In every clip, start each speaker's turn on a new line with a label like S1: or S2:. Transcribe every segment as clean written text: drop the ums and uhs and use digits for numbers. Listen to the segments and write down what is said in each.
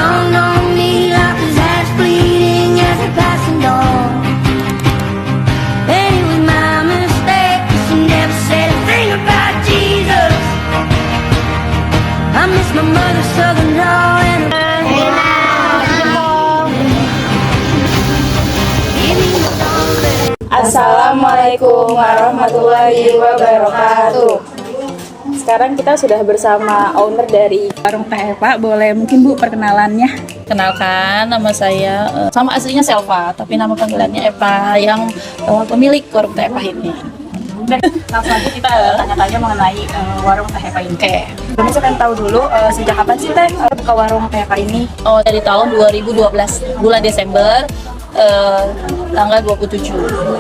S1: dawned on me like his ass bleeding as a passing dawn. And it was my mistake, 'cause he never said a thing about Jesus. I miss my mother's southern drawl and
S2: Assalamualaikum warahmatullahi wabarakatuh. Sekarang kita sudah bersama owner dari warung Teh Eva. Boleh mungkin Bu perkenalannya?
S3: Kenalkan, nama saya sama aslinya Selva, tapi nama panggilannya Eva, yang pemilik warung Teh Eva ini.
S2: Langsung aja kita tanya-tanya mengenai warung Teh Eva ini.
S3: Oke.
S2: Kami pengen tahu dulu sejak kapan sih Teh buka warung Teh Eva ini?
S3: Oh, dari tahun 2012, bulan Desember, tanggal 27.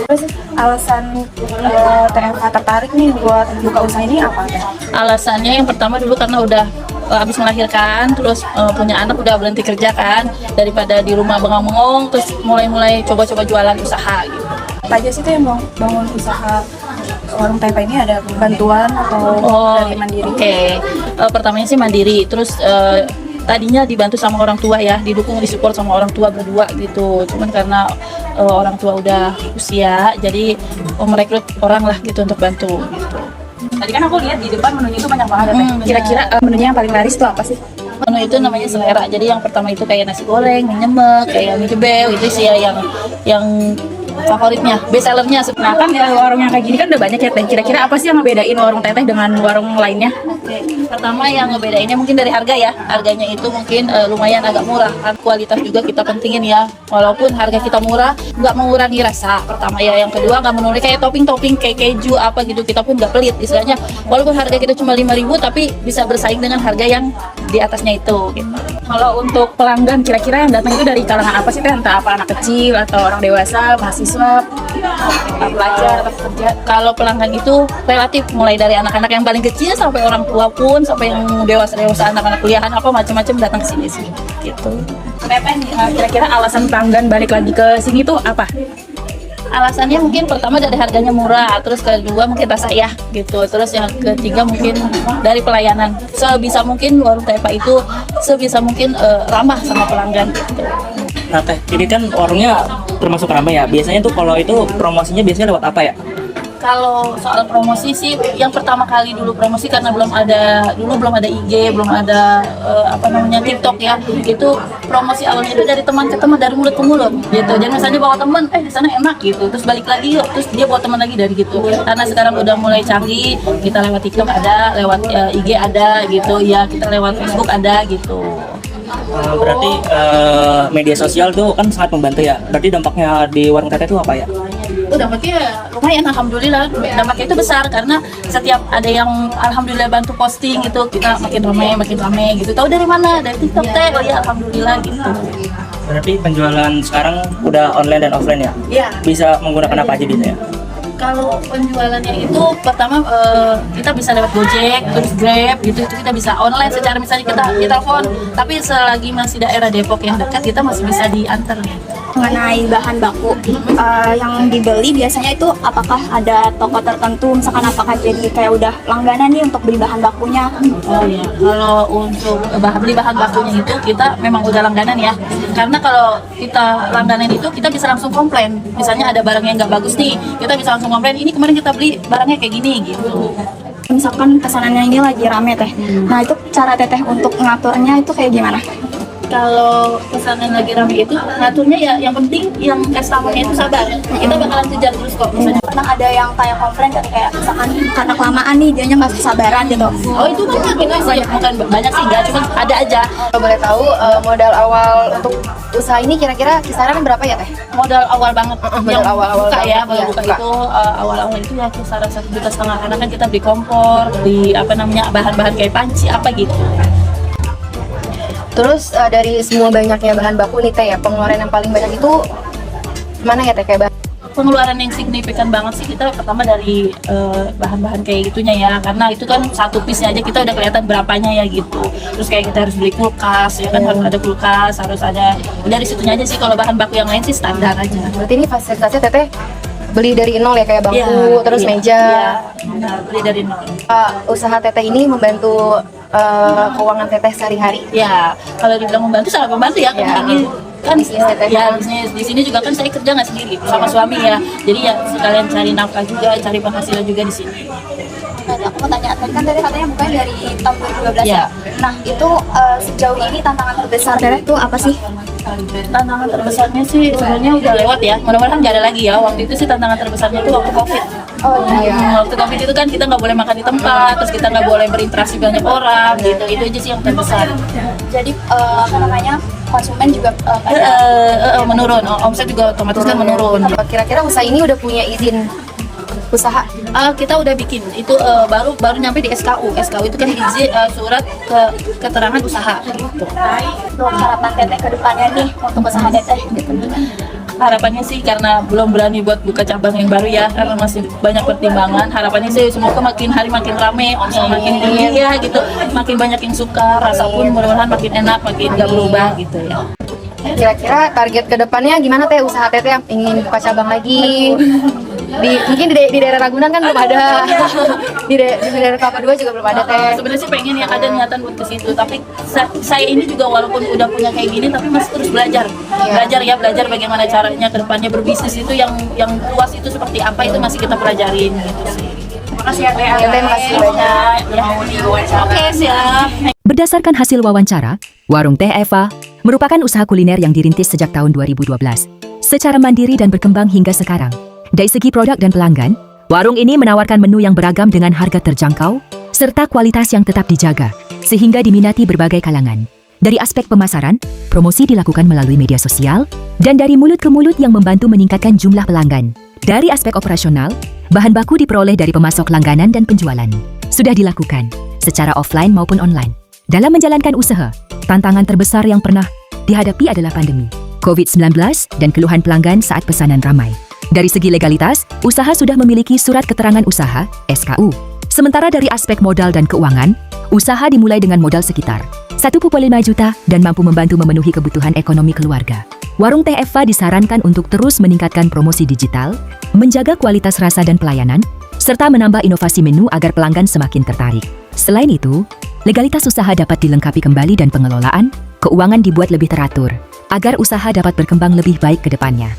S2: Terus alasan Teh Eva tertarik nih buat buka usaha ini apa Teh?
S3: Alasannya yang pertama dulu karena udah habis melahirkan, terus punya anak, udah berhenti kerja kan, daripada di rumah bengong-bengong, terus mulai coba-coba jualan usaha gitu.
S2: Apa aja sih Teh yang mau bangun usaha warung Teh Eva ini? Ada bantuan atau dari mandiri?
S3: Oke. Pertamanya sih mandiri, terus tadinya dibantu sama orang tua ya, didukung, disupport sama orang tua berdua gitu. Cuman karena orang tua udah usia, jadi merekrut orang lah gitu untuk bantu gitu.
S2: Tadi kan aku lihat di depan menunya itu banyak banget. Kira-kira menunya yang paling laris itu apa sih?
S3: Menu itu namanya selera. Jadi yang pertama itu kayak nasi goreng, mie nyemek, kayak mie jebel, itu sih ya yang favoritnya, best sellernya.
S2: Nah kan ya, warung yang kayak gini kan udah banyak ya Teh. Kira-kira apa sih yang ngebedain warung Teteh dengan warung lainnya?
S3: Pertama yang ngebedainnya mungkin dari harga ya. Harganya itu mungkin lumayan agak murah. Kan kualitas juga kita pentingin ya. Walaupun harga kita murah, nggak mengurangi rasa. Pertama ya. Yang kedua nggak mengurangi kayak topping-topping kayak keju apa gitu. Kita pun nggak pelit. Istilahnya walaupun harga kita cuma 5.000 tapi bisa bersaing dengan harga yang di atasnya itu gitu.
S2: Kalau untuk pelanggan kira-kira yang datang itu dari kalangan apa sih Teh? Entah apa anak kecil atau orang dewasa, mahasiswa, pelajar atau pekerja?
S3: Kalau pelanggan itu relatif mulai dari anak-anak yang paling kecil sampai orang tua pun, sampai yang dewasa anak-anak kuliahan apa macam-macam datang ke sini sih gitu.
S2: Teteh kira-kira alasan pelanggan balik lagi ke sini tuh apa?
S3: Alasannya mungkin pertama dari harganya murah, terus kedua mungkin rasa ya gitu, terus yang ketiga mungkin dari pelayanan. Sebisa mungkin warung Teh Eva itu sebisa mungkin ramah sama pelanggan gitu.
S4: Nah Teh, ini kan warungnya termasuk ramai ya. Biasanya tuh kalau itu promosinya biasanya lewat apa ya?
S3: Kalau soal promosi sih, yang pertama kali dulu promosi karena belum ada IG, belum ada TikTok ya. Itu promosi awalnya itu dari teman ke teman, dari mulut ke mulut gitu. Jadi misalnya bawa teman, di sana enak gitu, terus balik lagi yuk, terus dia bawa teman lagi dari gitu. Karena sekarang udah mulai canggih, kita lewat TikTok ada, lewat IG ada gitu ya, kita lewat Facebook ada gitu.
S4: Berarti media sosial tuh kan sangat membantu ya. Berarti dampaknya di warung Teteh itu apa ya?
S3: Dampaknya lumayan, alhamdulillah. Dampaknya itu besar karena setiap ada yang alhamdulillah bantu posting gitu, kita makin ramai gitu. Tahu dari mana? Dari TikTok Teh. Oh ya, alhamdulillah gitu.
S4: Berarti penjualan sekarang udah online dan offline ya?
S3: Iya.
S4: Bisa menggunakan apa aja gitu ya?
S3: Kalau penjualannya itu pertama kita bisa lewat Gojek, terus Grab gitu, itu kita bisa online secara misalnya kita di telepon, tapi selagi masih daerah Depok yang dekat kita masih bisa diantar.
S5: Mengenai bahan baku yang dibeli biasanya itu apakah ada toko tertentu, misalkan apakah jadi kayak udah langganan nih untuk beli bahan bakunya?
S3: Oh iya, kalau untuk beli bahan bakunya itu kita memang udah langganan ya, karena kalau kita langganan itu kita bisa langsung komplain. Misalnya ada barang yang nggak bagus nih, kita bisa langsung komplain, ini kemarin kita beli barangnya kayak gini gitu.
S5: Misalkan pesanannya ini lagi rame Teh, nah itu cara Teteh untuk ngaturnya itu kayak gimana?
S3: Kalau pesanan lagi rame itu ngaturnya ya, yang penting yang customer-nya itu sabar, kita bakalan kejar terus kok. Misalnya
S5: Pernah ada yang kayak komplain dari kayak misalkan karena kelamaan nih dianya nggak kesabaran gitu.
S3: oh itu banyak gitu sih, bukan banyak sih, nggak, cuma ada aja.
S6: Kalau boleh tahu modal awal untuk usaha ini kira-kira kisaran berapa ya Teh?
S3: Modal awal banget,
S6: modal
S3: yang
S6: awal-awal
S3: buka ya,
S6: banget,
S3: baru
S6: iya,
S3: buka
S6: buka.
S3: itu awal-awal itu ya kisaran 1,5 juta, karena kan kita beli kompor, beli bahan-bahan kayak panci apa gitu.
S6: Terus dari semua banyaknya bahan baku nih Teh ya, pengeluaran yang paling banyak itu mana ya Teh, kayak
S3: Pengeluaran yang signifikan banget sih kita pertama dari bahan-bahan kayak gitunya ya, karena itu kan satu piece-nya aja kita udah kelihatan berapanya ya gitu. Terus kayak kita harus beli kulkas ya kan, harus ada kulkas, harus ada, dari situnya aja sih. Kalau bahan baku yang lain sih standar aja.
S6: Berarti ini fasilitasnya Teteh beli dari nol ya, kayak bangku, terus meja.
S3: Iya, benar, beli dari nol.
S6: Usaha Teteh ini membantu keuangan teteh sehari-hari?
S3: Ya, kalau dibilang membantu sangat membantu ya.
S6: Ya.
S3: Ini kan
S6: Bisnis teteh.
S3: ya bisnis di sini juga kan saya kerja nggak sendiri sama suami ya. Jadi ya sekalian cari nafkah juga, cari penghasilan juga di sini.
S5: Tadi aku mau tanya, tadi kan Teteh katanya bukan dari tahun 2012
S3: Ya.
S5: ya. Nah itu sejauh ini tantangan terbesar Teteh itu apa sih?
S3: Tantangan terbesarnya sih sebenarnya udah lewat ya. Mudah-mudahan nggak ada lagi ya. Waktu itu sih tantangan terbesarnya itu waktu COVID.
S5: Oh iya.
S3: Waktu COVID itu kan kita nggak boleh makan di tempat, terus kita nggak boleh berinteraksi banyak orang gitu. Itu aja sih yang terbesar.
S5: Jadi apa namanya, konsumen juga
S3: Menurun, omset juga otomatis kan menurun.
S6: Kira-kira usaha ini udah punya izin usaha?
S3: Kita udah bikin itu baru nyampe di SKU. SKU itu kan izin surat keterangan usaha gitu.
S5: untuk harapan Teteh ke depannya nih untuk usaha Teteh gitu.
S3: Harapannya sih karena belum berani buat buka cabang yang baru ya, karena masih banyak pertimbangan. Harapannya sih semoga makin hari makin rame, omset makin tinggi ya gitu, makin banyak yang suka, rasa pun mudah-mudahan makin enak, makin gak berubah gitu ya.
S6: Kira-kira target ke depannya gimana teh usaha teteh? Ingin buka cabang lagi? Mungkin di daerah Ragunan kan belum ada. di daerah Kelapa II juga belum ada teh.
S3: Sebenarnya sih pengen ya ada niatan buat ke situ, tapi saya ini juga walaupun udah punya kayak gini tapi masih terus belajar. Belajar bagaimana caranya ke depannya berbisnis itu yang luas itu seperti apa, itu masih kita pelajarin gitu sih.
S5: Makasih ya Teh.
S6: Teteh makasih banyak.
S3: Oke, siap.
S7: Berdasarkan hasil wawancara, Warung Teh Eva merupakan usaha kuliner yang dirintis sejak tahun 2012, secara mandiri dan berkembang hingga sekarang. Dari segi produk dan pelanggan, warung ini menawarkan menu yang beragam dengan harga terjangkau, serta kualitas yang tetap dijaga, sehingga diminati berbagai kalangan. Dari aspek pemasaran, promosi dilakukan melalui media sosial, dan dari mulut ke mulut yang membantu meningkatkan jumlah pelanggan. Dari aspek operasional, bahan baku diperoleh dari pemasok langganan dan penjualan. Sudah dilakukan, secara offline maupun online. Dalam menjalankan usaha, tantangan terbesar yang pernah dihadapi adalah pandemi, COVID-19, dan keluhan pelanggan saat pesanan ramai. Dari segi legalitas, usaha sudah memiliki surat keterangan usaha, SKU. Sementara dari aspek modal dan keuangan, usaha dimulai dengan modal sekitar 1,5 juta dan mampu membantu memenuhi kebutuhan ekonomi keluarga. Warung Teh Eva disarankan untuk terus meningkatkan promosi digital, menjaga kualitas rasa dan pelayanan, serta menambah inovasi menu agar pelanggan semakin tertarik. Selain itu, legalitas usaha dapat dilengkapi kembali dan pengelolaan keuangan dibuat lebih teratur, agar usaha dapat berkembang lebih baik ke depannya.